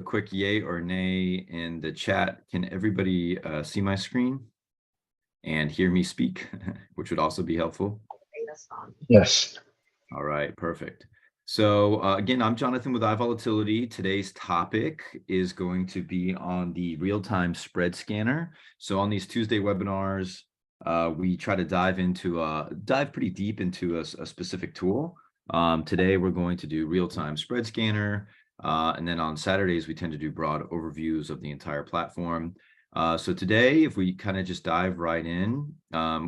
a quick yay or nay in the chat. Can everybody see my screen and hear me speak, which would also be helpful? Yes. All right, perfect. So again, I'm Jonathan with iVolatility. Today's topic is going to be on the real-time spread scanner. So on these Tuesday webinars, we try to dive pretty deep into a specific tool. Today, we're going to do real-time spread scanner. And then on Saturdays, we tend to do broad overviews of the entire platform. So today, if we kind of just dive right in,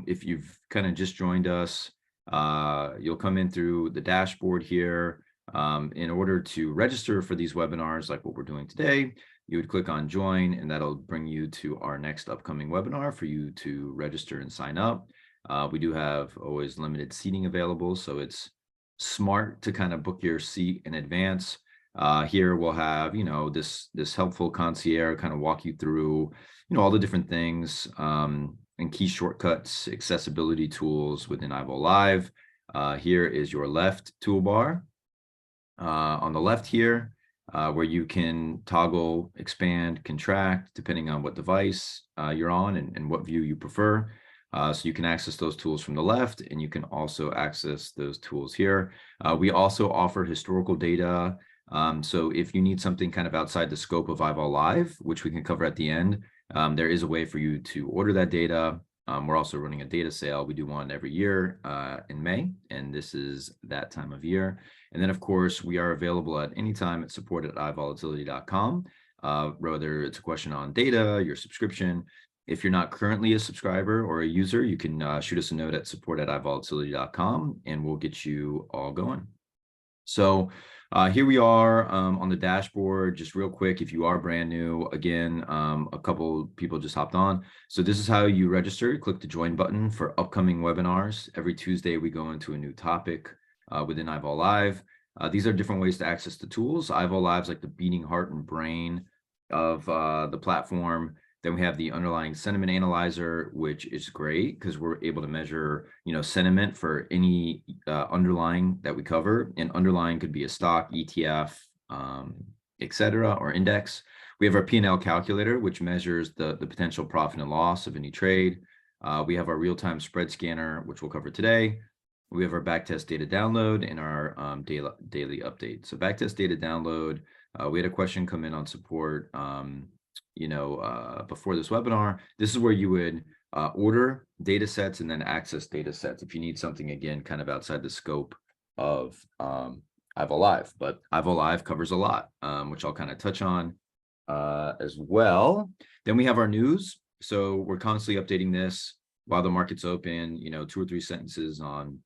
if you've kind of just joined us, you'll come in through the dashboard here. In order to register for these webinars, like what we're doing today, you would click on join, and that'll bring you to our next upcoming webinar for you to register and sign up. We do have always limited seating available, so it's smart to kind of book your seat in advance. Here we'll have, this helpful concierge kind of walk you through, all the different things, and key shortcuts, accessibility tools within iVol Live. Here is your left toolbar. On the left here, where you can toggle, expand, contract, depending on what device you're on and what view you prefer. So you can access those tools from the left, and you can also access those tools here. We also offer historical data. So if you need something kind of outside the scope of iVol Live, which we can cover at the end, there is a way for you to order that data. We're also running a data sale. We do one every year in May, and this is that time of year. And then, of course, we are available at any time at support@ivolatility.com, whether it's a question on data, your subscription. If you're not currently a subscriber or a user, you can shoot us a note at support@ivolatility.com, and we'll get you all going. So here we are on the dashboard. Just real quick, if you are brand new, again, a couple people just hopped on. So this is how you register. Click the join button for upcoming webinars. Every Tuesday, we go into a new topic within iVol Live. These are different ways to access the tools. iVol Live is like the beating heart and brain of the platform. Then we have the underlying sentiment analyzer, which is great because we're able to measure, sentiment for any underlying that we cover. And underlying could be a stock, ETF, etc., or index. We have our P&L calculator, which measures the potential profit and loss of any trade. We have our real-time spread scanner, which we'll cover today. We have our backtest data download and our daily update. So backtest data download, we had a question come in on support. Before this webinar, this is where you would order data sets and then access data sets if you need something, again, kind of outside the scope of iVol Live. But iVol Live covers a lot, which I'll kind of touch on as well. Then we have our news. So we're constantly updating this while the market's open, 2 or 3 sentences on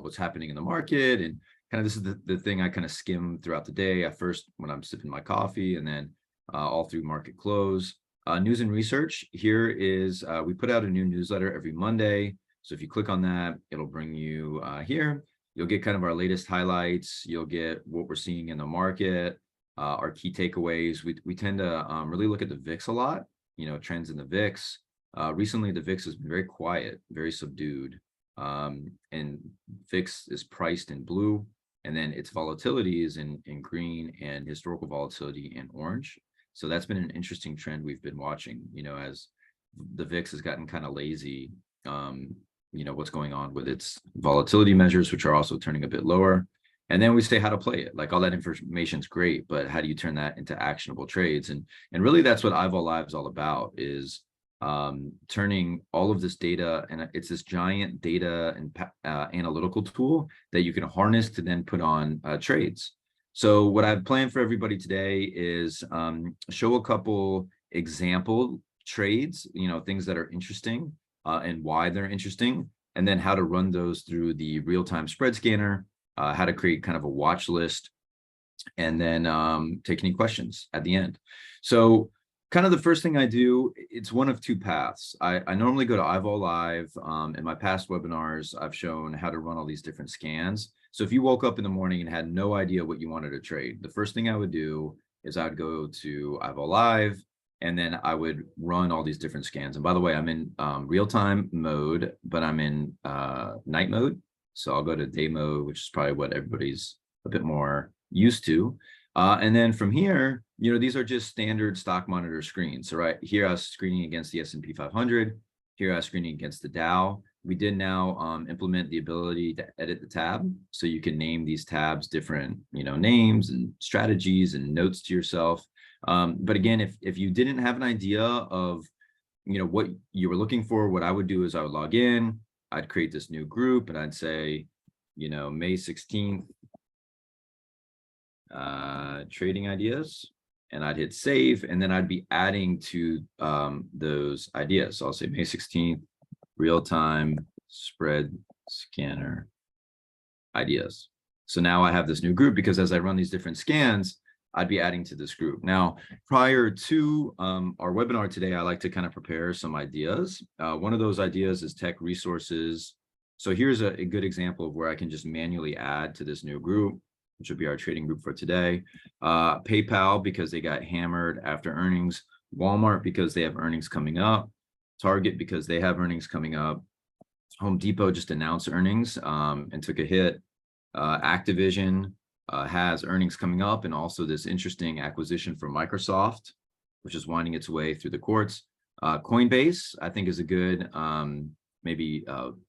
what's happening in the market. And kind of this is the thing I kind of skim throughout the day at first when I'm sipping my coffee, and then all through market close. News and research, here is, we put out a new newsletter every Monday. So if you click on that, it'll bring you here. You'll get kind of our latest highlights. You'll get what we're seeing in the market, our key takeaways. We tend to really look at the VIX a lot, trends in the VIX. Recently, the VIX has been very quiet, very subdued. And VIX is priced in blue, and then its volatility is in green, and historical volatility in orange. So that's been an interesting trend we've been watching, as the VIX has gotten kind of lazy, what's going on with its volatility measures, which are also turning a bit lower. And then we say how to play it. Like, all that information is great, but how do you turn that into actionable trades? And really that's what iVol Live is all about, is turning all of this data, and it's this giant data and analytical tool that you can harness to then put on trades. So what I've planned for everybody today is show a couple example trades, things that are interesting and why they're interesting, and then how to run those through the real-time spread scanner, how to create kind of a watch list, and then take any questions at the end. So kind of the first thing I do, it's one of 2 paths. I normally go to iVol Live. In my past webinars, I've shown how to run all these different scans. So if you woke up in the morning and had no idea what you wanted to trade, the first thing I would do is I'd go to iVol Live, and then I would run all these different scans. And by the way, I'm in real-time mode, but I'm in night mode. So I'll go to day mode, which is probably what everybody's a bit more used to. And then from here, these are just standard stock monitor screens. So right here, I was screening against the S&P 500. Here, I was screening against the Dow. We did now implement the ability to edit the tab. So you can name these tabs different, names and strategies and notes to yourself. But again, if you didn't have an idea of, what you were looking for, what I would do is I would log in, I'd create this new group, and I'd say, May 16th, trading ideas, and I'd hit save, and then I'd be adding to those ideas. So I'll say May 16th, real-time spread scanner ideas. So now I have this new group because as I run these different scans, I'd be adding to this group. Now, prior to our webinar today, I like to kind of prepare some ideas. One of those ideas is tech resources. So here's a good example of where I can just manually add to this new group, which will be our trading group for today. PayPal, because they got hammered after earnings. Walmart, because they have earnings coming up. Target, because they have earnings coming up. Home Depot just announced earnings and took a hit. Activision has earnings coming up, and also this interesting acquisition from Microsoft, which is winding its way through the courts. Coinbase, I think, is a good maybe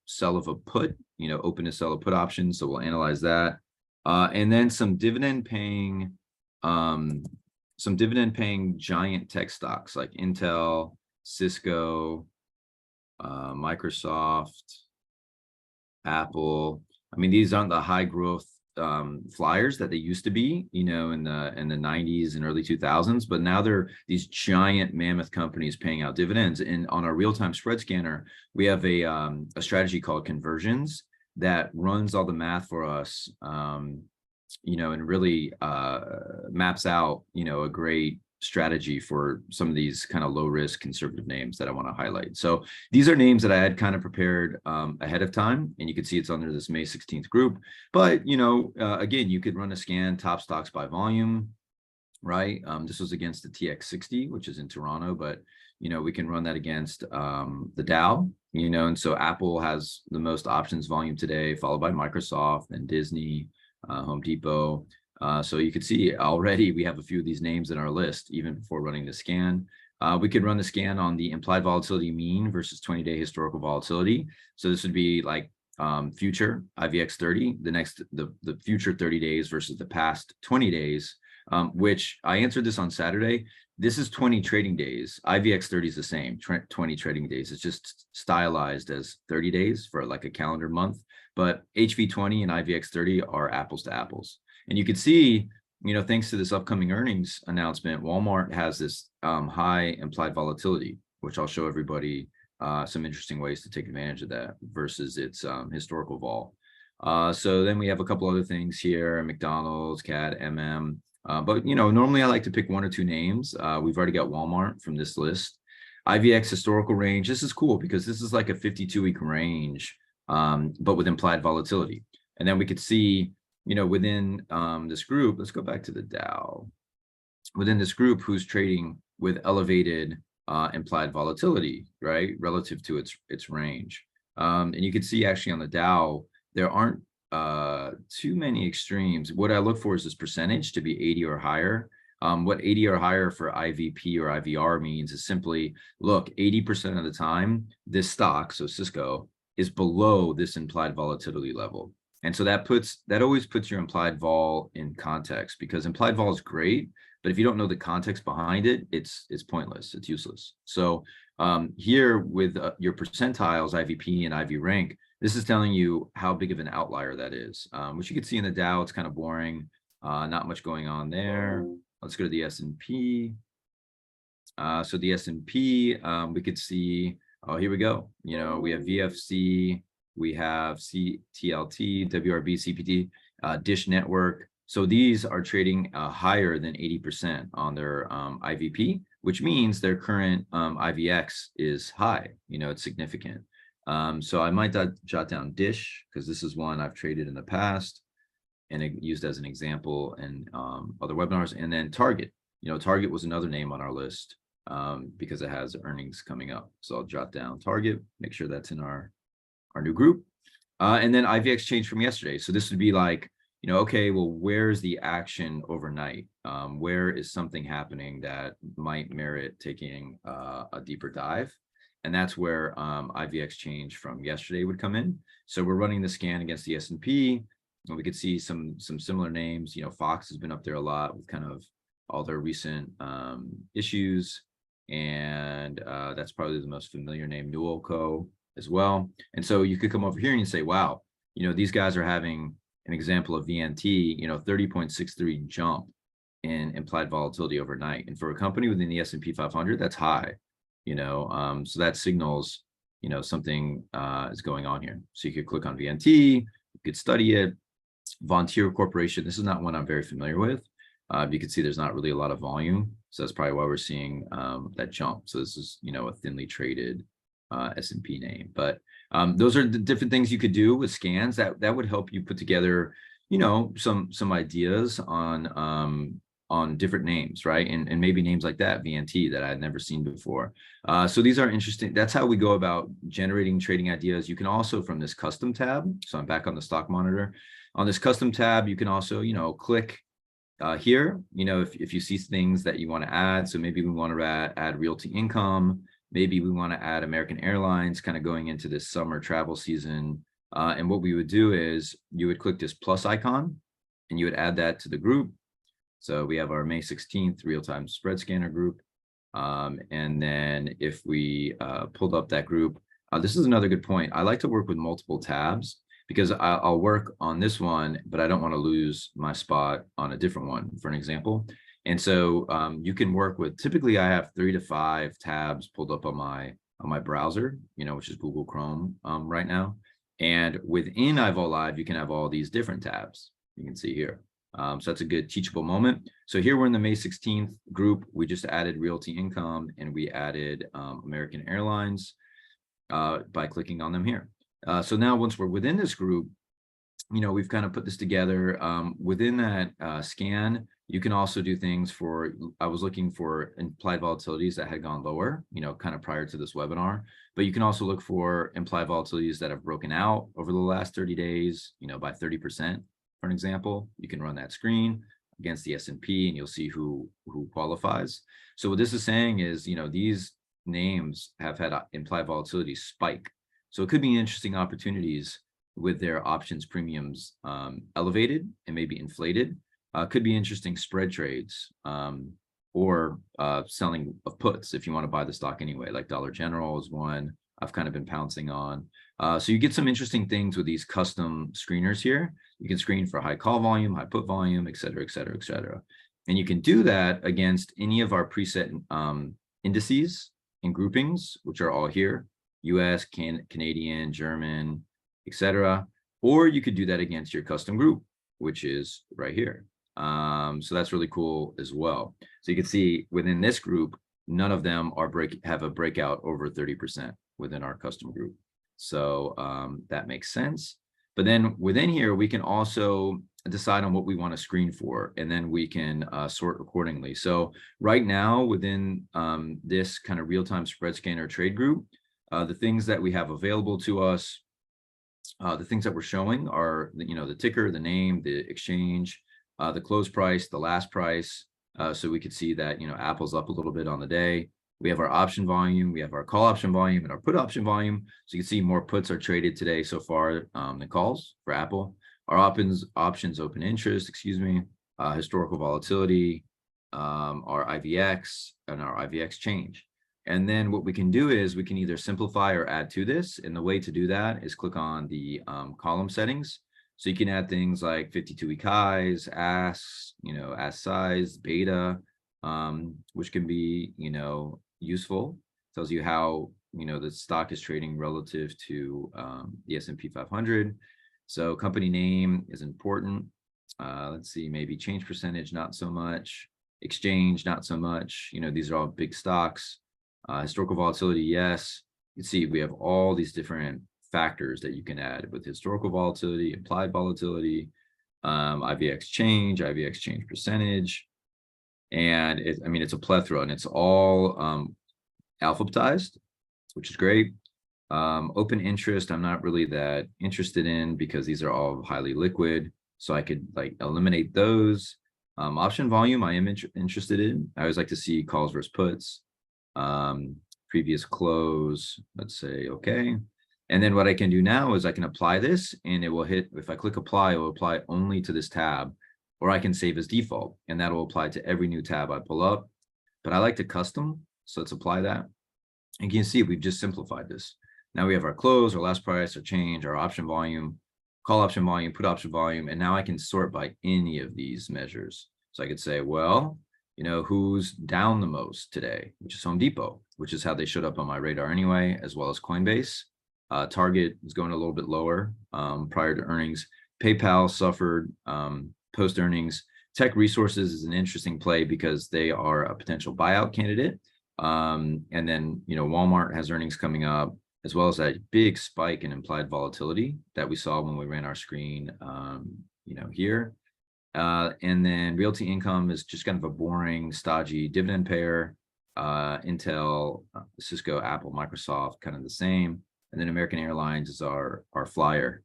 sell of a put, open to sell a put option. So we'll analyze that. And then some dividend paying giant tech stocks like Intel, Cisco, Microsoft, Apple. I mean, these aren't the high growth flyers that they used to be, in the 90s and early 2000s, but now they're these giant mammoth companies paying out dividends. And on our real-time spread scanner, we have a strategy called conversions that runs all the math for us, and really maps out, a great strategy for some of these kind of low risk conservative names that I want to highlight. So these are names that I had kind of prepared ahead of time, and you can see it's under this May 16th group. But, again, you could run a scan top stocks by volume, right? This was against the TX60, which is in Toronto, but, we can run that against the Dow, and so Apple has the most options volume today, followed by Microsoft and Disney, Home Depot. So you can see already we have a few of these names in our list, even before running the scan. We could run the scan on the implied volatility mean versus 20-day historical volatility. So this would be like future IVX 30, the future 30 days versus the past 20 days, which I answered this on Saturday. This is 20 trading days. IVX 30 is the same, 20 trading days. It's just stylized as 30 days for like a calendar month. But HV20 and IVX 30 are apples to apples. And you can see, thanks to this upcoming earnings announcement, Walmart has this high implied volatility, which I'll show everybody some interesting ways to take advantage of that versus its historical vol. So then we have a couple other things here, McDonald's, CAD, but, normally I like to pick one or two names. We've already got Walmart from this list. IVX historical range. This is cool because this is like a 52-week range, but with implied volatility. And then we could see, within this group, let's go back to the Dow. Within this group, who's trading with elevated implied volatility, right, relative to its range. And you can see actually on the Dow, there aren't too many extremes. What I look for is this percentage to be 80 or higher. What 80 or higher for IVP or IVR means is simply, look, 80% of the time, this stock, so Cisco, is below this implied volatility level. And so that always puts your implied vol in context, because implied vol is great, but if you don't know the context behind it, it's pointless, it's useless. So here with your percentiles, IVP and IV rank, this is telling you how big of an outlier that is, which you can see in the Dow. It's kind of boring, not much going on there. Let's go to the S&P. So the S&P, we could see, oh, here we go. We have VFC, we have TLT, WRB, CPT, Dish Network. So these are trading higher than 80% on their IVP, which means their current IVX is high. It's significant. So I might jot down Dish, because this is one I've traded in the past and it used as an example in other webinars. And then Target. Target was another name on our list because it has earnings coming up. So I'll jot down Target, make sure that's in our new group. And then IVX changed from yesterday. So this would be like okay, well, where's the action overnight? Where is something happening that might merit taking a deeper dive? And that's where IVX change from yesterday would come in. So we're running the scan against the S&P, and we could see some similar names. Fox has been up there a lot with kind of all their recent issues, and that's probably the most familiar name, Newellco as well. And so you could come over here and you say, wow, these guys are having an example of VNT, 30.63 jump in implied volatility overnight. And for a company within the S&P 500, that's high, so that signals, something is going on here. So you could click on VNT, you could study it. Vontier Corporation, this is not one I'm very familiar with. You can see there's not really a lot of volume. So that's probably why we're seeing that jump. So this is, a thinly traded S&P name. But those are the different things you could do with scans that would help you put together, some ideas on different names, right? And maybe names like that, VNT, that I had never seen before. So these are interesting. That's how we go about generating trading ideas. You can also, from this custom tab, so I'm back on the stock monitor. On this custom tab, you can also, click here, if you see things that you want to add. So maybe we want to add realty income. Maybe we want to add American Airlines kind of going into this summer travel season. And what we would do is you would click this plus icon and you would add that to the group. So we have our May 16th real-time spread scanner group. And then if we pulled up that group, this is another good point. I like to work with multiple tabs because I'll work on this one, but I don't want to lose my spot on a different one, for an example. And so you can work with, typically I have 3 to 5 tabs pulled up on my browser, which is Google Chrome right now. And within iVol Live, you can have all these different tabs you can see here. So that's a good teachable moment. So here we're in the May 16th group. We just added realty income and we added American Airlines by clicking on them here. So now once we're within this group, we've kind of put this together. Within that scan, you can also do things for, I was looking for implied volatilities that had gone lower, kind of prior to this webinar, but you can also look for implied volatilities that have broken out over the last 30 days, by 30%, for an example. You can run that screen against the S&P and you'll see who qualifies. So what this is saying is, these names have had implied volatility spike. So it could be interesting opportunities with their options premiums elevated and maybe inflated. Could be interesting spread trades or selling of puts if you want to buy the stock anyway, like Dollar General is one I've kind of been pouncing on. So you get some interesting things with these custom screeners here. You can screen for high call volume, high put volume, et cetera, et cetera, et cetera. And you can do that against any of our preset indices and groupings, which are all here: US, Canadian, German, etc. Or you could do that against your custom group, which is right here. So that's really cool as well. So you can see within this group, none of them have a breakout over 30% within our custom group. So that makes sense. But then within here, we can also decide on what we want to screen for, and then we can sort accordingly. So right now within this kind of real-time spread scanner trade group, the things that we have available to us, the things that we're showing are, the ticker, the name, the exchange, the close price, the last price. So we could see that, Apple's up a little bit on the day. We have our option volume, we have our call option volume and our put option volume. So you can see more puts are traded today so far than calls for Apple. Our options open interest, historical volatility, our IVX and our IVX change. And then what we can do is we can either simplify or add to this. And the way to do that is click on the column settings. So you can add things like 52-week highs, asks, ask size, beta, which can be, useful. Tells you how, the stock is trading relative to the S&P 500. So company name is important. Let's see, maybe change percentage, not so much. Exchange, not so much. These are all big stocks. Historical volatility, yes. You can see we have all these different factors that you can add with historical volatility, implied volatility, IVX change percentage. And it's a plethora, and it's all alphabetized, which is great. Open interest, I'm not really that interested in because these are all highly liquid. So I could like eliminate those. Option volume, I am interested in. I always like to see calls versus puts. Previous close, let's say, okay. And then what I can do now is I can apply this and it will hit, if I click apply, it will apply only to this tab, or I can save as default and that will apply to every new tab I pull up. But I like to custom, so let's apply that. And you can see we've just simplified this. Now we have our close, our last price, our change, our option volume, call option volume, put option volume, and now I can sort by any of these measures. So I could say, well, who's down the most today, which is Home Depot, which is how they showed up on my radar anyway, as well as Coinbase. Target is going a little bit lower prior to earnings. PayPal suffered post earnings. Tech Resources is an interesting play because they are a potential buyout candidate. And then, Walmart has earnings coming up, as well as that big spike in implied volatility that we saw when we ran our screen, here. And then Realty Income is just kind of a boring, stodgy dividend payer. Intel, Cisco, Apple, Microsoft, kind of the same. And then American Airlines is our flyer,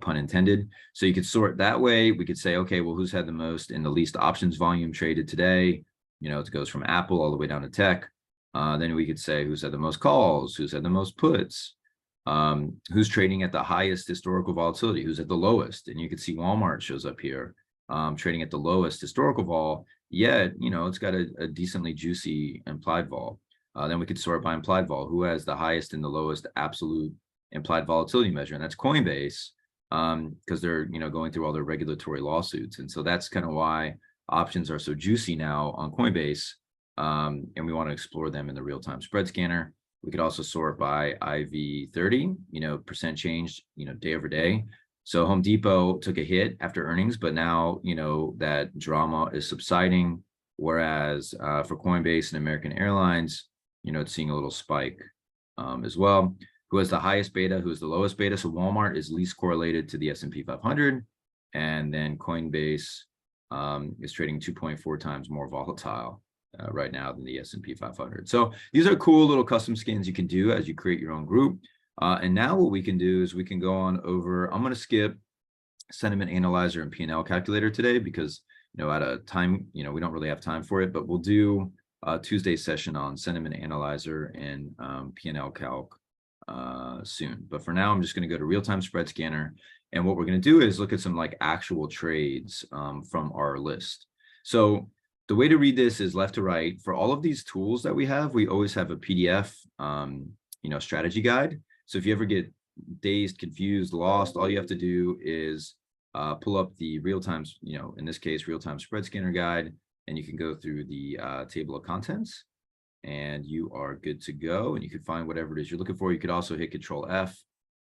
pun intended. So you could sort that way. We could say, okay, well, who's had the most and the least options volume traded today? It goes from Apple all the way down to tech. Then we could say who's had the most calls, who's had the most puts, who's trading at the highest historical volatility, who's at the lowest. And you can see Walmart shows up here, trading at the lowest historical vol, yet, it's got a decently juicy implied vol. Then we could sort by implied vol, who has the highest and the lowest absolute implied volatility measure. And that's Coinbase, because they're, going through all their regulatory lawsuits. And so that's kind of why options are so juicy now on Coinbase. And we want to explore them in the real-time spread scanner. We could also sort by IV30, percent change, day over day. So Home Depot took a hit after earnings, but now, that drama is subsiding. Whereas for Coinbase and American Airlines, it's seeing a little spike as well. Who has the highest beta, who has the lowest beta? So Walmart is least correlated to the S&P 500. And then Coinbase is trading 2.4 times more volatile right now than the S&P 500. So these are cool little custom skins you can do as you create your own group. And now what we can do is we can go on over, I'm going to skip sentiment analyzer and P&L calculator today because, at a time, we don't really have time for it, but we'll do a Tuesday session on sentiment analyzer and P&L calc soon. But for now, I'm just going to go to real-time spread scanner. And what we're going to do is look at some like actual trades from our list. So the way to read this is left to right. For all of these tools that we have, we always have a PDF, strategy guide. So if you ever get dazed, confused, lost, all you have to do is pull up the real-time, in this case, real-time spread scanner guide, and you can go through the table of contents and you are good to go. And you can find whatever it is you're looking for. You could also hit Control F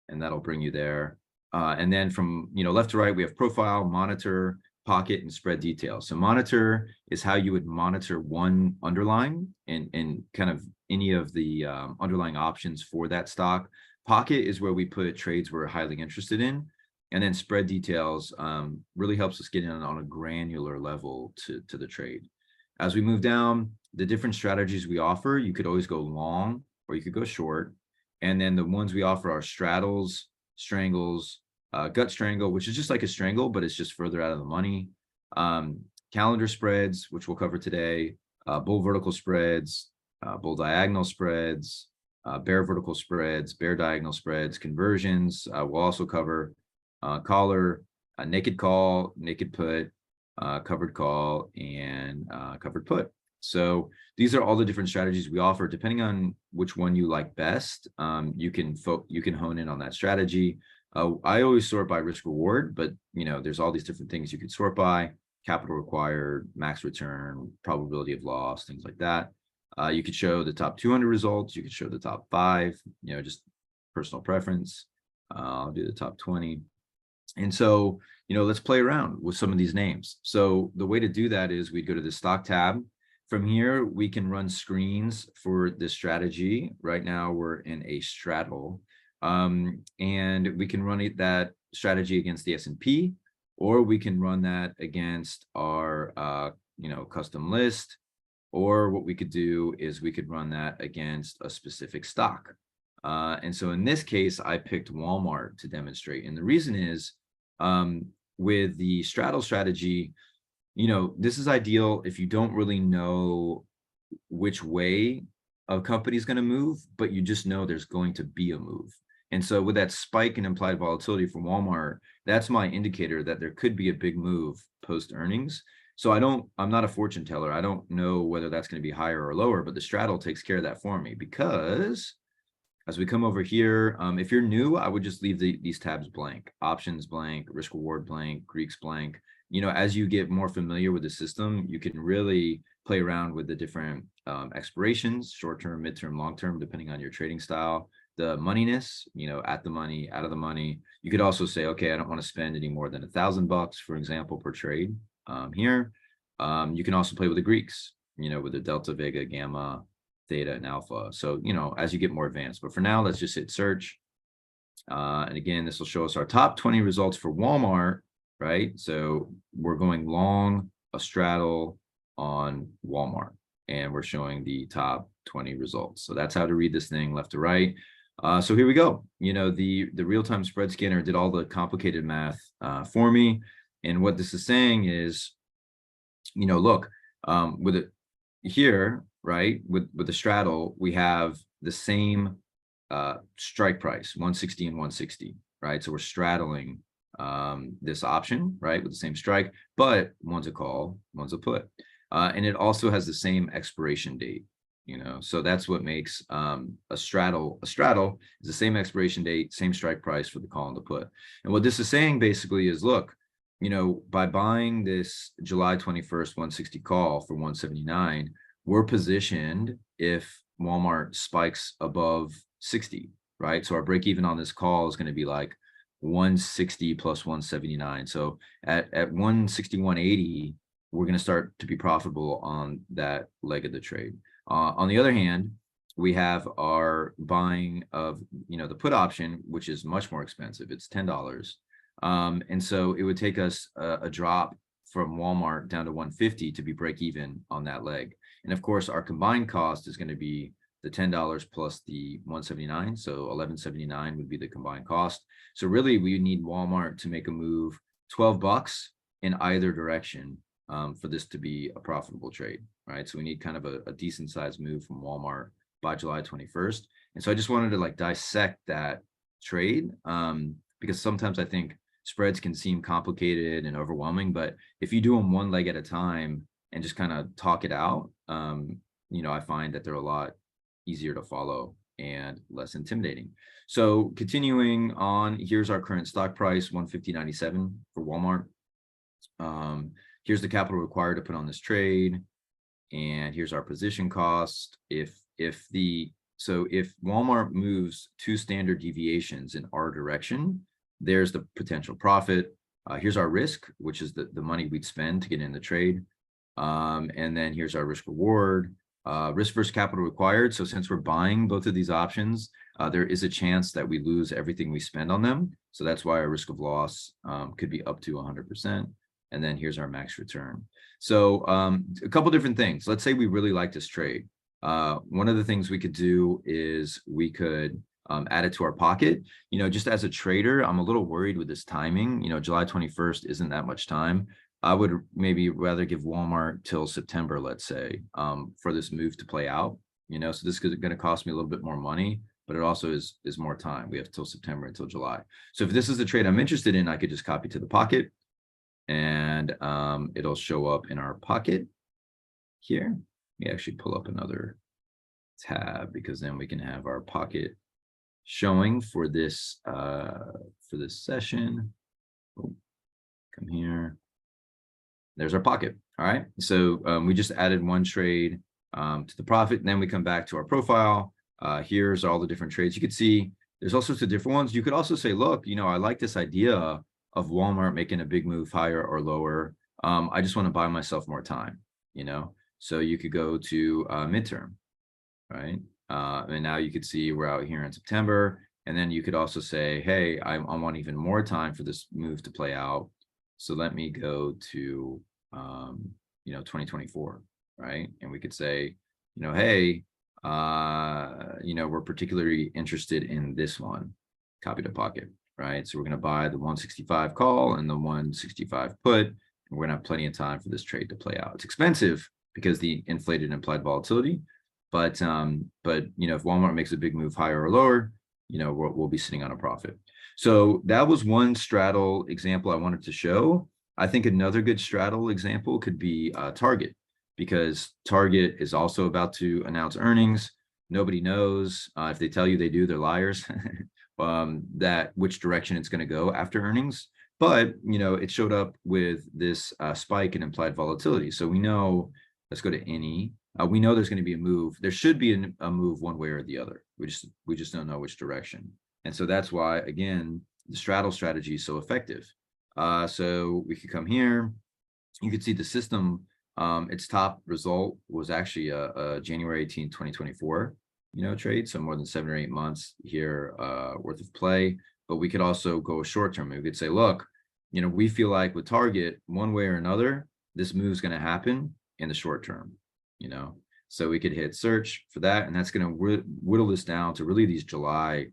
and that'll bring you there. And then from, left to right, we have profile, monitor, pocket, and spread details. So monitor is how you would monitor one underlying and kind of any of the underlying options for that stock. Pocket is where we put trades we're highly interested in. And then spread details really helps us get in on a granular level to the trade. As we move down, the different strategies we offer, you could always go long or you could go short. And then the ones we offer are straddles, strangles, gut strangle, which is just like a strangle, but it's just further out of the money. Calendar spreads, which we'll cover today, bull vertical spreads, bull diagonal spreads, bear vertical spreads, bear diagonal spreads, conversions. We'll also cover collar, naked call, naked put, covered call, and covered put. So these are all the different strategies we offer. Depending on which one you like best, you can hone in on that strategy. I always sort by risk reward, but there's all these different things you could sort by: capital required, max return, probability of loss, things like that. You could show the top 200 results. You could show the top 5, just personal preference. I'll do the top 20. And so, let's play around with some of these names. So the way to do that is we'd go to the stock tab. From here, we can run screens for this strategy. Right now, we're in a straddle. And we can run that strategy against the S&P, or we can run that against our, custom list. Or what we could do is we could run that against a specific stock. And so in this case, I picked Walmart to demonstrate. And the reason is with the straddle strategy, this is ideal if you don't really know which way a company is going to move, but you just know there's going to be a move. And so with that spike in implied volatility from Walmart, that's my indicator that there could be a big move post earnings. So I'm not a fortune teller. I don't know whether that's going to be higher or lower, but the straddle takes care of that for me, because as we come over here, if you're new, I would just leave these tabs blank: options blank, risk reward blank, Greeks blank. As you get more familiar with the system, you can really play around with the different expirations, short-term, mid-term, long-term, depending on your trading style. The moneyness, at the money, out of the money. You could also say, okay, I don't want to spend any more than $1,000, for example, per trade here. You can also play with the Greeks, with the delta, vega, gamma, theta, and alpha. So, as you get more advanced, but for now, let's just hit search. And again, this will show us our top 20 results for Walmart, right? So we're going long a straddle on Walmart, and we're showing the top 20 results. So that's how to read this thing left to right. So here we go. The real-time spread scanner did all the complicated math for me. And what this is saying is, look, with it here, right, with the straddle, we have the same strike price, 160 and 160, right? So we're straddling this option, right, with the same strike, but one's a call, one's a put. And it also has the same expiration date, so that's what makes a straddle. A straddle is the same expiration date, same strike price for the call and the put. And what this is saying basically is, look, by buying this July 21st 160 call for 179, we're positioned if Walmart spikes above 60, right? So our break even on this call is going to be like 160 plus 179. So at 161.80, we're going to start to be profitable on that leg of the trade. On the other hand, we have our buying of, the put option, which is much more expensive. It's $10. And so it would take us a drop from Walmart down to 150 to be break even on that leg. And of course, our combined cost is going to be the $10 plus the 179. So 11.79 would be the combined cost. So really, we need Walmart to make a move $12 in either direction for this to be a profitable trade, right? So we need kind of a decent sized move from Walmart by July 21st. And so I just wanted to dissect that trade because sometimes I think spreads can seem complicated and overwhelming, but if you do them one leg at a time and just kind of talk it out, I find that they're a lot easier to follow and less intimidating. So continuing on, here's our current stock price, 150.97 for Walmart. Here's the capital required to put on this trade, and here's our position cost. If Walmart moves 2 standard deviations in our direction, there's the potential profit. Here's our risk, which is the money we'd spend to get in the trade. And then here's our risk reward, risk versus capital required. So since we're buying both of these options, there is a chance that we lose everything we spend on them. So that's why our risk of loss could be up to 100%. And then here's our max return. So a couple different things. Let's say we really like this trade. One of the things we could do is we could add it to our pocket. Just as a trader, I'm a little worried with this timing. July 21st isn't that much time. I would maybe rather give Walmart till September, let's say, for this move to play out. So this is going to cost me a little bit more money, but it also is more time. We have till September until July. So if this is the trade I'm interested in, I could just copy to the pocket, and it'll show up in our pocket here. Let me actually pull up another tab, because then we can have our pocket showing for this session. Oh, come here. There's our pocket. All right. So we just added one trade to the profit, and then we come back to our profile. Here's all the different trades. You could see there's all sorts of different ones. You could also say, look, I like this idea of Walmart making a big move higher or lower. I just want to buy myself more time, So you could go to midterm, right? And now you could see we're out here in September. And then you could also say, hey, I want even more time for this move to play out. So let me go to, 2024, right? And we could say, hey, we're particularly interested in this one, copy to pocket, right? So we're going to buy the 165 call and the 165 put, and we're going to have plenty of time for this trade to play out. It's expensive because the inflated implied volatility, but if Walmart makes a big move higher or lower, we'll be sitting on a profit. So that was one straddle example I wanted to show. I think another good straddle example could be Target, because Target is also about to announce earnings. Nobody knows. If they tell you they do, they're liars. That which direction it's going to go after earnings. But it showed up with this spike in implied volatility. So we know. Let's go to any. We know there's going to be a move. There should be a move one way or the other. We just don't know which direction. And so that's why, again, the straddle strategy is so effective. So we could come here. You could see the system. Its top result was actually a January 18, 2024, trade. So more than 7 or 8 months here worth of play. But we could also go short term. We could say, look, we feel like with Target, one way or another, this move is going to happen in the short term, so we could hit search for that, and that's going to whittle this down to really these July,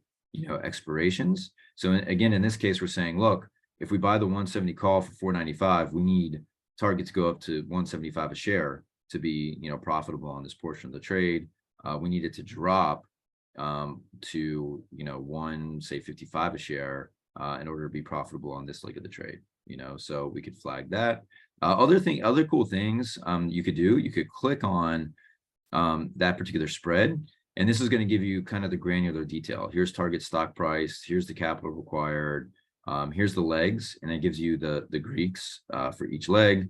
expirations. So again, in this case, we're saying, look, if we buy the 170 call for 495, we need Target to go up to 175 a share to be, profitable on this portion of the trade. We need it to drop to, 155 a share in order to be profitable on this leg of the trade. So we could flag that. Other cool things you could do, you could click on that particular spread, and this is going to give you kind of the granular detail. Here's target stock price, here's the capital required, here's the legs, and it gives you the Greeks for each leg.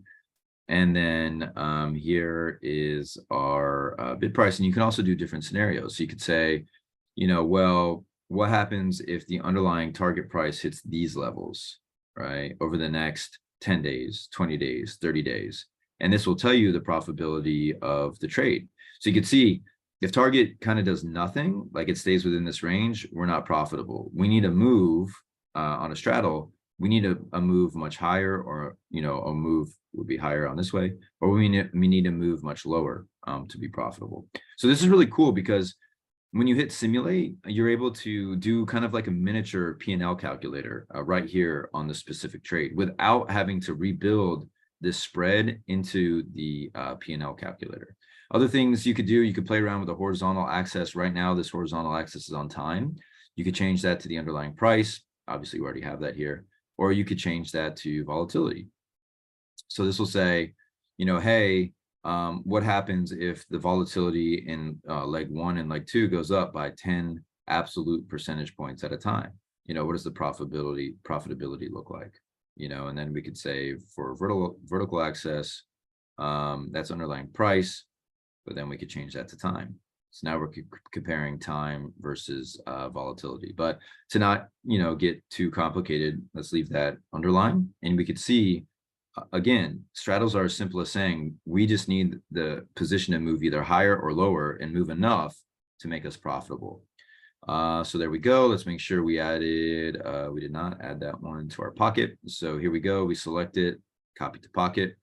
And then here is our bid price, and you can also do different scenarios. So you could say, well, what happens if the underlying target price hits these levels, right, over the next 10 days, 20 days, 30 days. And this will tell you the profitability of the trade. So you can see if Target kind of does nothing, like it stays within this range, we're not profitable. We need a move on a straddle. We need a move much higher, or, a move would be higher on this way, or we need to move much lower to be profitable. So this is really cool because when you hit simulate, you're able to do kind of like a miniature P&L calculator right here on the specific trade without having to rebuild this spread into the P&L calculator. Other things you could do, you could play around with the horizontal axis. Right now, this horizontal axis is on time. You could change that to the underlying price. Obviously, we already have that here. Or you could change that to volatility. So this will say, hey, what happens if the volatility in leg 1 and leg 2 goes up by 10 absolute percentage points at a time? What does the profitability look like? And then we could say for vertical axis, that's underlying price, but then we could change that to time. So now we're comparing time versus volatility. But to not, get too complicated, let's leave that underline, and we could see. Again, straddles are as simple as saying we just need the position to move either higher or lower and move enough to make us profitable. So there we go. Let's make sure we added, we did not add that one to our pocket. So here we go. We select it, copy to pocket.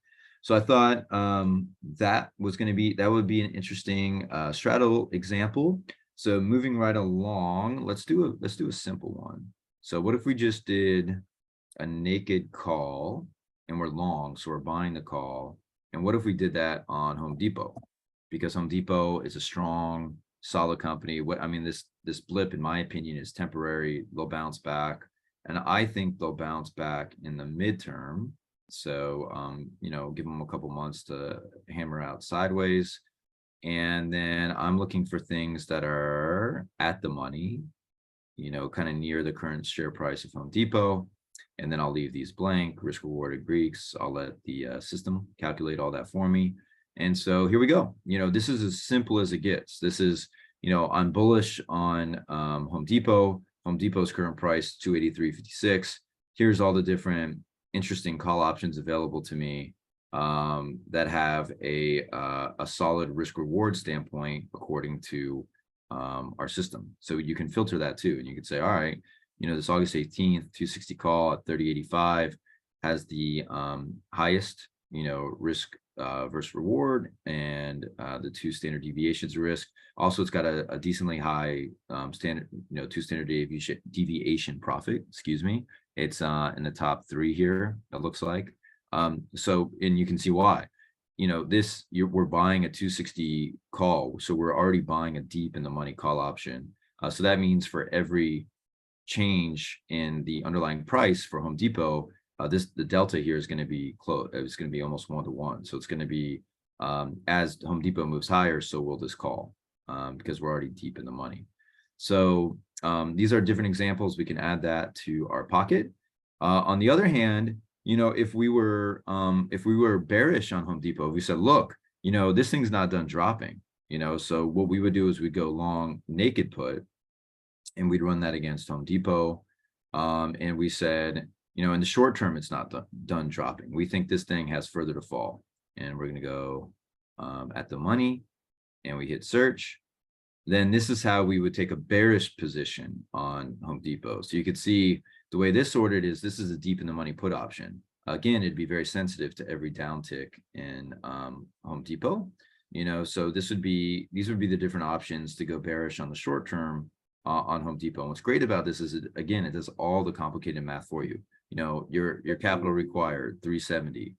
So I thought that would be an interesting straddle example. So moving right along, let's do a simple one. So what if we just did a naked call? And we're long, so we're buying the call. And what if we did that on Home Depot? Because Home Depot is a strong, solid company. This blip, in my opinion, is temporary. They'll bounce back, and I think they'll bounce back in the midterm. So, give them a couple months to hammer out sideways. And then I'm looking for things that are at the money, kind of near the current share price of Home Depot. And then I'll leave these blank, risk rewarded Greeks. I'll let the system calculate all that for me. And so here we go. This is as simple as it gets. This is, I'm bullish on Home Depot. Home Depot's current price, 283.56. Here's all the different interesting call options available to me that have a solid risk reward standpoint according to our system. So you can filter that too. And you can say, all right, this August 18th, 260 call at 30.85 has the highest, risk versus reward, and the 2 standard deviations of risk. Also, it's got a decently high standard, 2 standard deviation profit. Excuse me. It's in the top 3 here. It looks like. So, and you can see why. We're buying a 260 call, so we're already buying a deep in the money call option. So that means for every change in the underlying price for Home Depot, the delta here is going to be close. It's going to be almost 1-to-1. So it's going to be as Home Depot moves higher, so will this call, because we're already deep in the money. So these are different examples. We can add that to our pocket. On the other hand, if we were bearish on Home Depot, we said, look, this thing's not done dropping. So what we would do is we'd go long naked put, and we'd run that against Home Depot. And we said, in the short term, it's not done dropping. We think this thing has further to fall. And we're going to go at the money, and we hit search. Then this is how we would take a bearish position on Home Depot. So you could see the way this ordered is this is a deep in the money put option. Again, it'd be very sensitive to every downtick in Home Depot. So these would be the different options to go bearish on the short term on Home Depot. And what's great about this is, it does all the complicated math for you. Your capital required 370.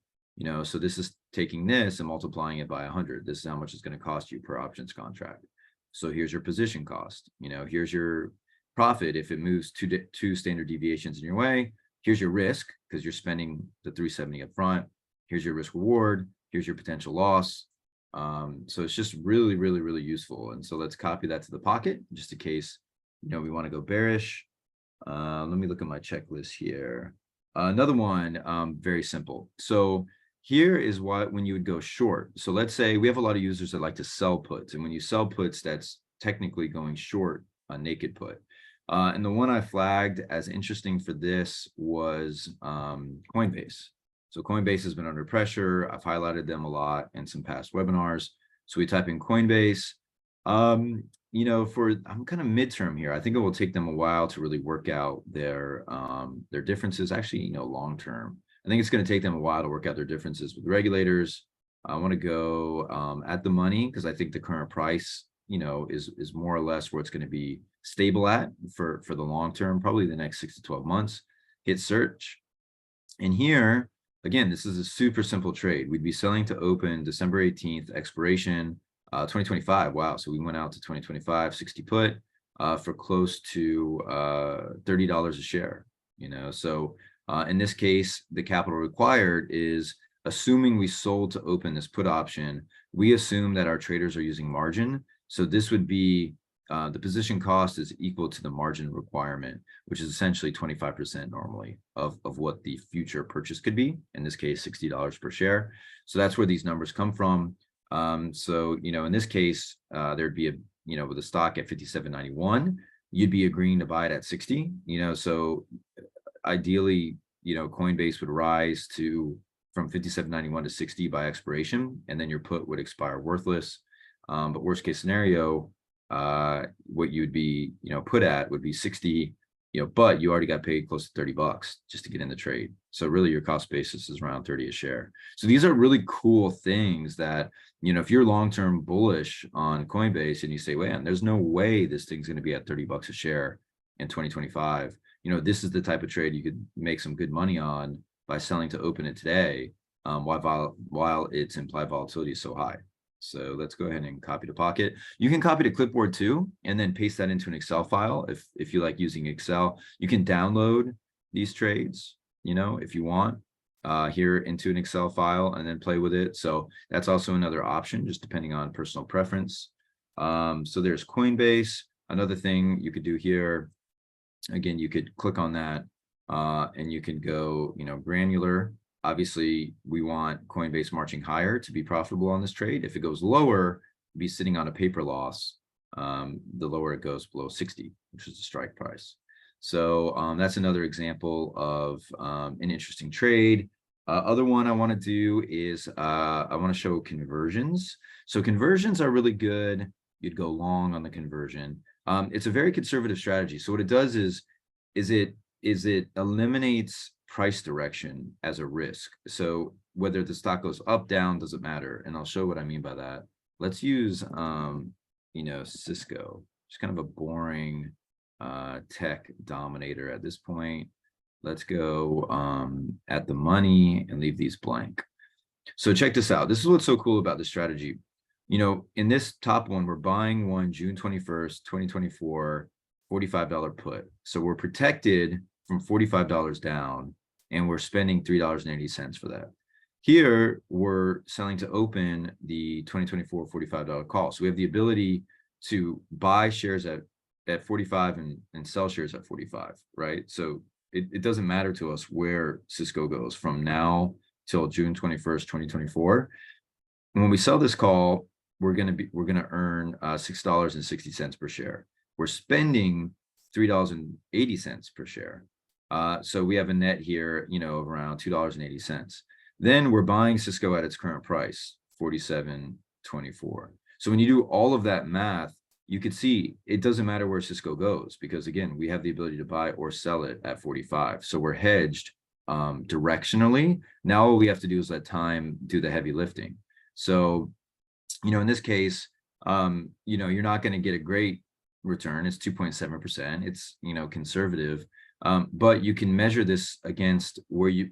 So this is taking this and multiplying it by 100. This is how much it's going to cost you per options contract. So here's your position cost. Here's your profit if it moves 2 standard deviations in your way. Here's your risk because you're spending the 370 up front. Here's your risk reward. Here's your potential loss. So it's just really, really, really useful. And so let's copy that to the pocket just in case we want to go bearish. Let me look at my checklist here. Another one, very simple. So here is when you would go short. So let's say we have a lot of users that like to sell puts, and when you sell puts, that's technically going short a naked put. And the one I flagged as interesting for this was Coinbase. So Coinbase has been under pressure. I've highlighted them a lot in some past webinars. So we type in Coinbase. I'm kind of midterm here. I think it will take them a while to really work out their differences. Actually, long term, I think it's going to take them a while to work out their differences with regulators. I want to go at the money because I think the current price, is more or less where it's going to be stable at for the long term, probably the next 6 to 12 months. Hit search, and here again, this is a super simple trade. We'd be selling to open December 18th, expiration 2025. Wow. So we went out to 2025, 60 put for close to $30 a share. So in this case, the capital required is, assuming we sold to open this put option, we assume that our traders are using margin. So this would be the position cost is equal to the margin requirement, which is essentially 25% normally of what the future purchase could be. In this case, $60 per share. So that's where these numbers come from. So, in this case, there'd be with a stock at 57.91, you'd be agreeing to buy it at 60, so ideally, Coinbase would rise from 57.91 to 60 by expiration, and then your put would expire worthless. But worst case scenario, what you'd be, put at would be 60, but you already got paid close to $30 just to get in the trade. So really your cost basis is around 30 a share. So these are really cool things that, if you're long-term bullish on Coinbase and you say, man, there's no way this thing's going to be at $30 a share in 2025. This is the type of trade you could make some good money on by selling to open it today, while its implied volatility is so high. So let's go ahead and copy to pocket. You can copy to clipboard too, and then paste that into an Excel file. If you like using Excel, you can download these trades, if you want, here into an Excel file and then play with it. So that's also another option, just depending on personal preference. So there's Coinbase. Another thing you could do here, again, you could click on that and you can go, granular. Obviously, we want Coinbase marching higher to be profitable on this trade. If it goes lower, be sitting on a paper loss, the lower it goes below 60, which is the strike price. So that's another example of an interesting trade. Other one I want to do is I want to show conversions. So conversions are really good. You'd go long on the conversion. It's a very conservative strategy. So what it does is it eliminates price direction as a risk. So whether the stock goes up, down, doesn't matter. And I'll show what I mean by that. Let's use, Cisco. It's kind of a boring tech dominator at this point. Let's go at the money and leave these blank. So check this out. This is what's so cool about this strategy. In this top one, we're buying one June 21st, 2024, $45 put. So we're protected from $45 down, and we're spending $3.80 for that. Here, we're selling to open the 2024 $45 call. So we have the ability to buy shares at 45 and sell shares at 45, right? So it doesn't matter to us where Cisco goes from now till June 21st, 2024. When we sell this call, we're gonna earn $6.60 per share. We're spending $3.80 per share. So we have a net here, of around $2.80. Then we're buying Cisco at its current price, $47.24. So when you do all of that math, you could see it doesn't matter where Cisco goes, because again, we have the ability to buy or sell it at 45. So we're hedged directionally. Now all we have to do is let time do the heavy lifting. So, in this case, you're not going to get a great return. It's 2.7%. It's, conservative. But you can measure this against what you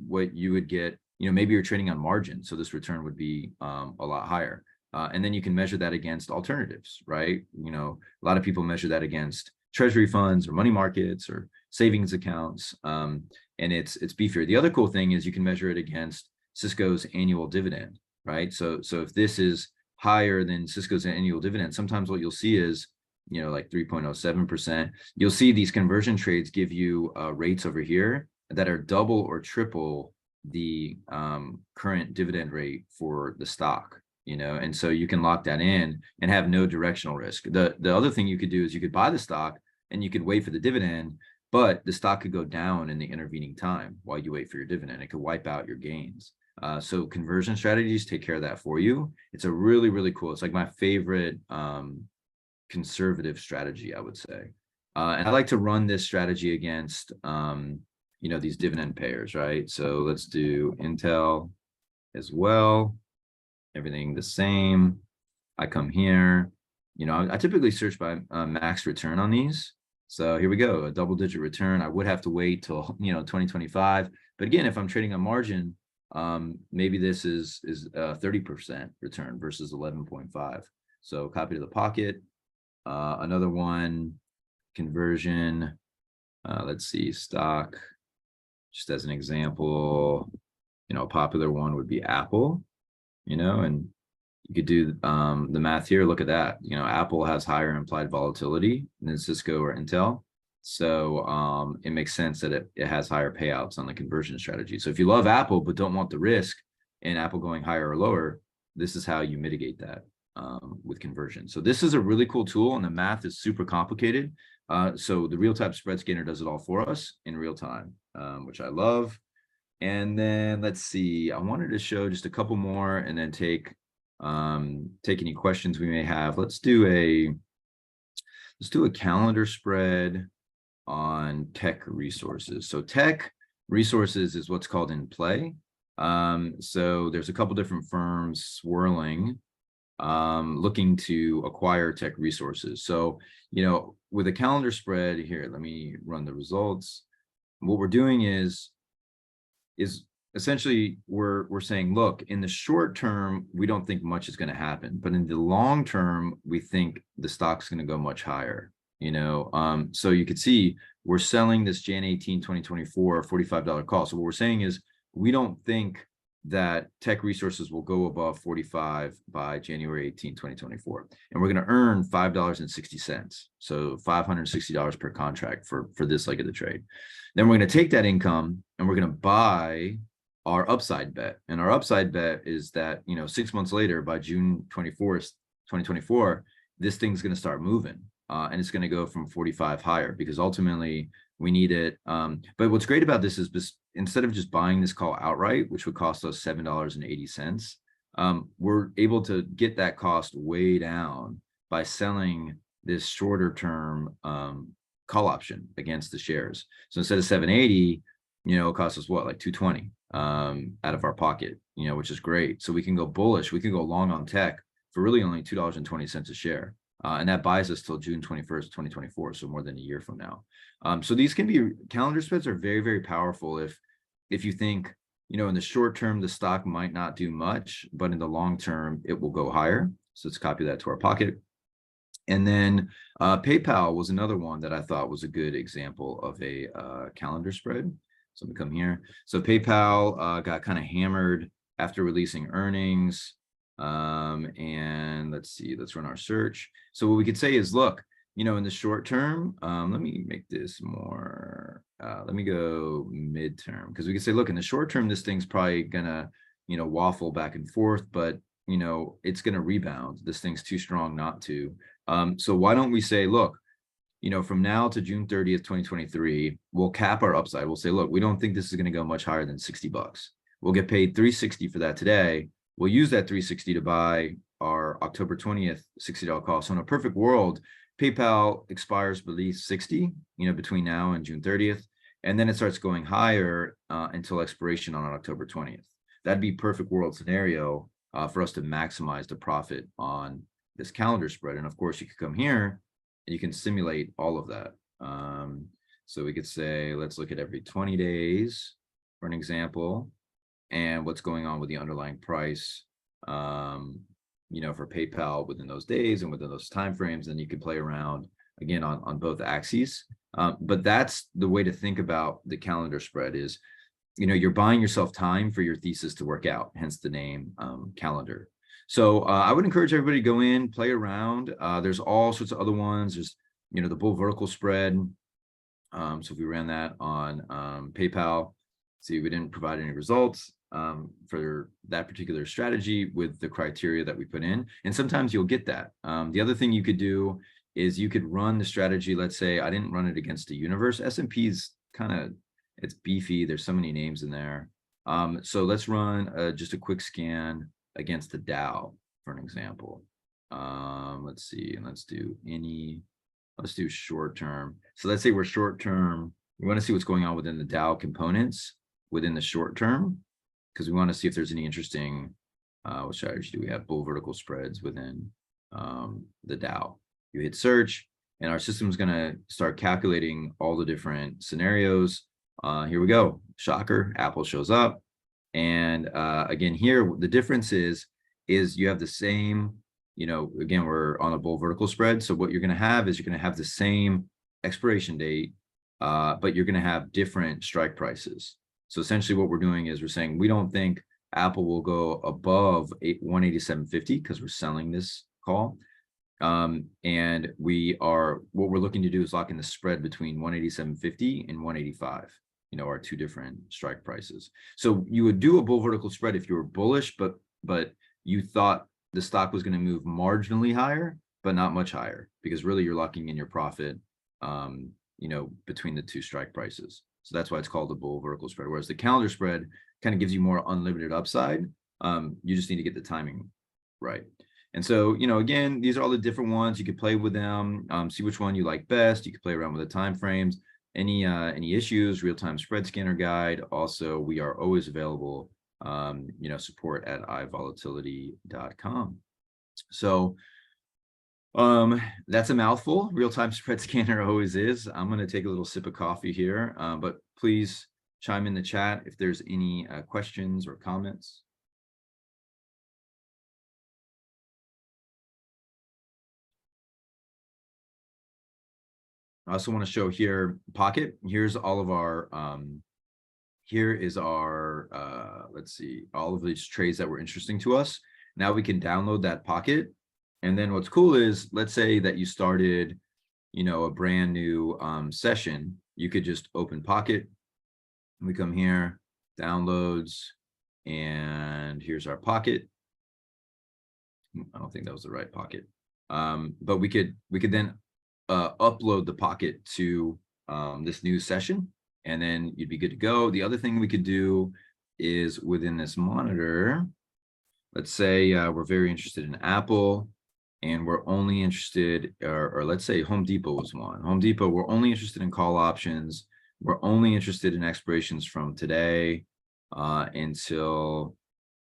would get, maybe you're trading on margin. So this return would be a lot higher. And then you can measure that against alternatives, right? A lot of people measure that against treasury funds or money markets or savings accounts. And it's beefier. The other cool thing is you can measure it against Cisco's annual dividend, right? So if this is higher than Cisco's annual dividend, sometimes what you'll see is, like 3.07%. You'll see these conversion trades give you rates over here that are double or triple the current dividend rate for the stock. And so you can lock that in and have no directional risk. The other thing you could do is you could buy the stock and you could wait for the dividend, but the stock could go down in the intervening time while you wait for your dividend. It could wipe out your gains. So conversion strategies take care of that for you. It's a really, really cool. It's like my favorite conservative strategy, I would say. And I like to run this strategy against, these dividend payers, right? So let's do Intel as well. Everything the same. I come here, I typically search by max return on these. So here we go, a double-digit return. I would have to wait till 2025. But again, if I'm trading on margin, maybe this is 30% return versus 11.5. So copy to the pocket. Another one, conversion. Let's see, stock. Just as an example, a popular one would be Apple. And you could do the math here. Look at that. Apple has higher implied volatility than Cisco or Intel. So it makes sense that it has higher payouts on the conversion strategy. So if you love Apple but don't want the risk in Apple going higher or lower, this is how you mitigate that with conversion. So this is a really cool tool, and the math is super complicated. So the real-time spread scanner does it all for us in real time, which I love. And then let's see, I wanted to show just a couple more and then take any questions we may have. Let's do a calendar spread on tech resources. So tech resources is what's called in play. So there's a couple different firms swirling, looking to acquire tech resources. So, with a calendar spread here, let me run the results. What we're doing is essentially we're saying, look, in the short term, we don't think much is going to happen, but in the long term, we think the stock's going to go much higher. So you could see we're selling this Jan 18, 2024 $45 call. So what we're saying is we don't think that tech resources will go above 45 by January 18, 2024. And we're going to earn $5.60. So $560 per contract for this leg of the trade. Then we're going to take that income and we're going to buy our upside bet. And our upside bet is that, 6 months later, by June 24th, 2024, this thing's going to start moving. And it's going to go from 45 higher, because ultimately we need it. But what's great about this is instead of just buying this call outright, which would cost us $7.80, we're able to get that cost way down by selling this shorter term call option against the shares. So instead of $7.80, it costs us what, like 220 out of our pocket, which is great. So we can go bullish, we can go long on tech for really only $2.20 a share. And that buys us till June 21st, 2024. So more than a year from now. So these can be, calendar spreads are very, very powerful if you think, in the short term, the stock might not do much, but in the long term, it will go higher. So let's copy that to our pocket. And then PayPal was another one that I thought was a good example of a calendar spread. So we come here. So PayPal got kind of hammered after releasing earnings. And let's see, let's run our search. So what we could say is, look, in the short term, let me make this more, let me go midterm, because we can say, look, in the short term, this thing's probably gonna, waffle back and forth, but it's gonna rebound. This thing's too strong not to. So why don't we say, look, from now to June 30th, 2023, we'll cap our upside. We'll say, look, we don't think this is going to go much higher than 60 bucks. We'll get paid $360 for that today. We'll use that $360 to buy our October 20th $60 call. So in a perfect world, PayPal expires beneath 60, between now and June 30th. And then it starts going higher until expiration on October 20th. That'd be perfect world scenario for us to maximize the profit on this calendar spread. And of course, you could come here and you can simulate all of that. So we could say, let's look at every 20 days for an example, and what's going on with the underlying price, for PayPal within those days and within those timeframes. And you can play around again on both axes. But that's the way to think about the calendar spread is, you're buying yourself time for your thesis to work out, hence the name calendar. So I would encourage everybody to go in, play around. There's all sorts of other ones. There's, the bull vertical spread. So if we ran that on PayPal, see, we didn't provide any results for that particular strategy with the criteria that we put in. And sometimes you'll get that. The other thing you could do is you could run the strategy. Let's say I didn't run it against a universe. S&P's it's beefy. There's so many names in there. So let's run just a quick scan against the Dow for an example. Let's see, and let's do short term. So let's say we're short term. We want to see what's going on within the Dow components within the short term, because we want to see if there's any interesting, what strategy do we have? Bull vertical spreads within the Dow. You hit search and our system is going to start calculating all the different scenarios. Here we go. Shocker, Apple shows up. And again, here, the difference is you have the same, again, we're on a bull vertical spread. So what you're going to have is you're going to have the same expiration date, but you're going to have different strike prices. So essentially what we're doing is we're saying, we don't think Apple will go above 187.50 because we're selling this call. And what we're looking to do is lock in the spread between 187.50 and 185. Are two different strike prices. So you would do a bull vertical spread if you were bullish, but you thought the stock was going to move marginally higher, but not much higher, because really you're locking in your profit, between the two strike prices. So that's why it's called a bull vertical spread. Whereas the calendar spread kind of gives you more unlimited upside. You just need to get the timing right. And so, again, these are all the different ones. You could play with them, see which one you like best. You could play around with the time frames. Any issues, real-time spread scanner guide. Also, we are always available, support at ivolatility.com. So that's a mouthful. Real-time spread scanner always is. I'm going to take a little sip of coffee here, but please chime in the chat if there's any questions or comments. I also want to show here Pocket. Here's all of our, here is our, let's see, all of these trades that were interesting to us. Now we can download that Pocket. And then what's cool is, let's say that you started, a brand new session. You could just open Pocket. We come here, downloads, and here's our Pocket. I don't think that was the right Pocket. But we could then upload the Pocket to this new session, and then you'd be good to go. The other thing we could do is within this monitor, let's say we're very interested in Apple, and we're only interested, or let's say Home Depot was one. Home Depot, we're only interested in call options We're only interested in expirations from today until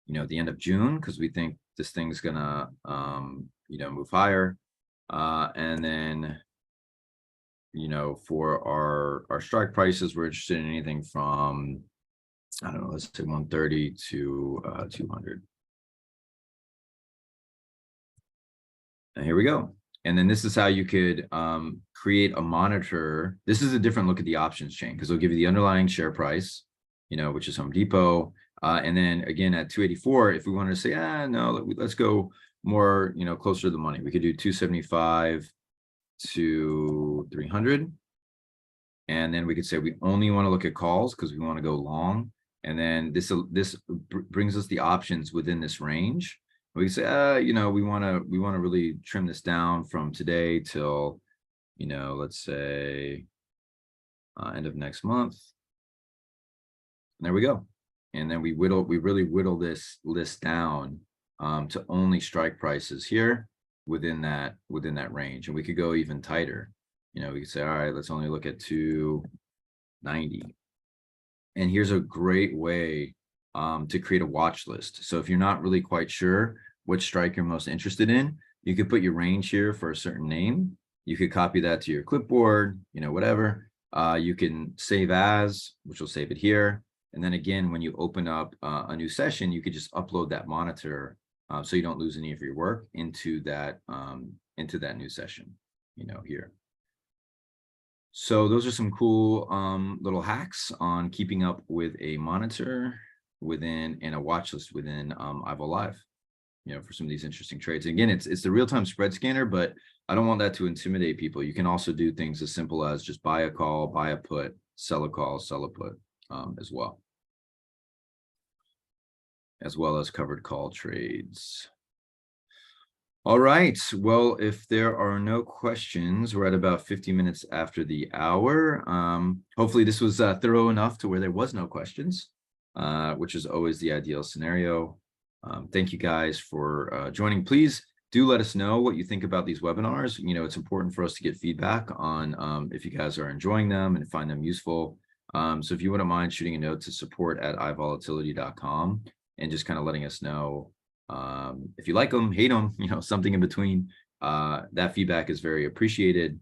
the end of June, because we think this thing's gonna move higher. And then for our strike prices, we're interested in anything from, I don't know, let's say 130 to 200. And here we go. And then this is how you could create a monitor. This is a different look at the options chain, because they'll give you the underlying share price, which is Home Depot. And then again at 284, if we wanted to say, no, let's go more, closer to the money, we could do 275 to 300. And then we could say we only want to look at calls because we want to go long. And then this brings us the options within this range. We can say, we want to really trim this down from today till, let's say end of next month. And there we go. And then we really whittle this list down to only strike prices here within that range. And we could go even tighter. We could say, all right, let's only look at 290. And here's a great way to create a watch list. So if you're not really quite sure which strike you're most interested in, you could put your range here for a certain name. You could copy that to your clipboard, whatever. You can save as, which will save it here. And then again, when you open up a new session, you could just upload that monitor so you don't lose any of your work into that new session, here. So those are some cool little hacks on keeping up with a monitor and a watch list within iVol Live, for some of these interesting trades. Again, it's the real-time spread scanner, but I don't want that to intimidate people. You can also do things as simple as just buy a call, buy a put, sell a call, sell a put as well as covered call trades. All right. Well, if there are no questions, we're at about 50 minutes after the hour. Hopefully this was thorough enough to where there was no questions, which is always the ideal scenario. Thank you guys for joining. Please do let us know what you think about these webinars. It's important for us to get feedback on if you guys are enjoying them and find them useful. So if you wouldn't mind shooting a note to support@ivolatility.com and just kind of letting us know if you like them, hate them, something in between. That feedback is very appreciated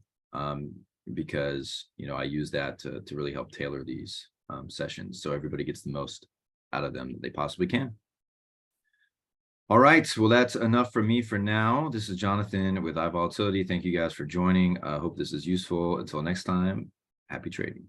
because I use that to really help tailor these sessions so everybody gets the most out of them that they possibly can. All right, well, that's enough for me for now. This is Jonathan with iVolatility. Thank you guys for joining. I hope this is useful. Until next time, happy trading.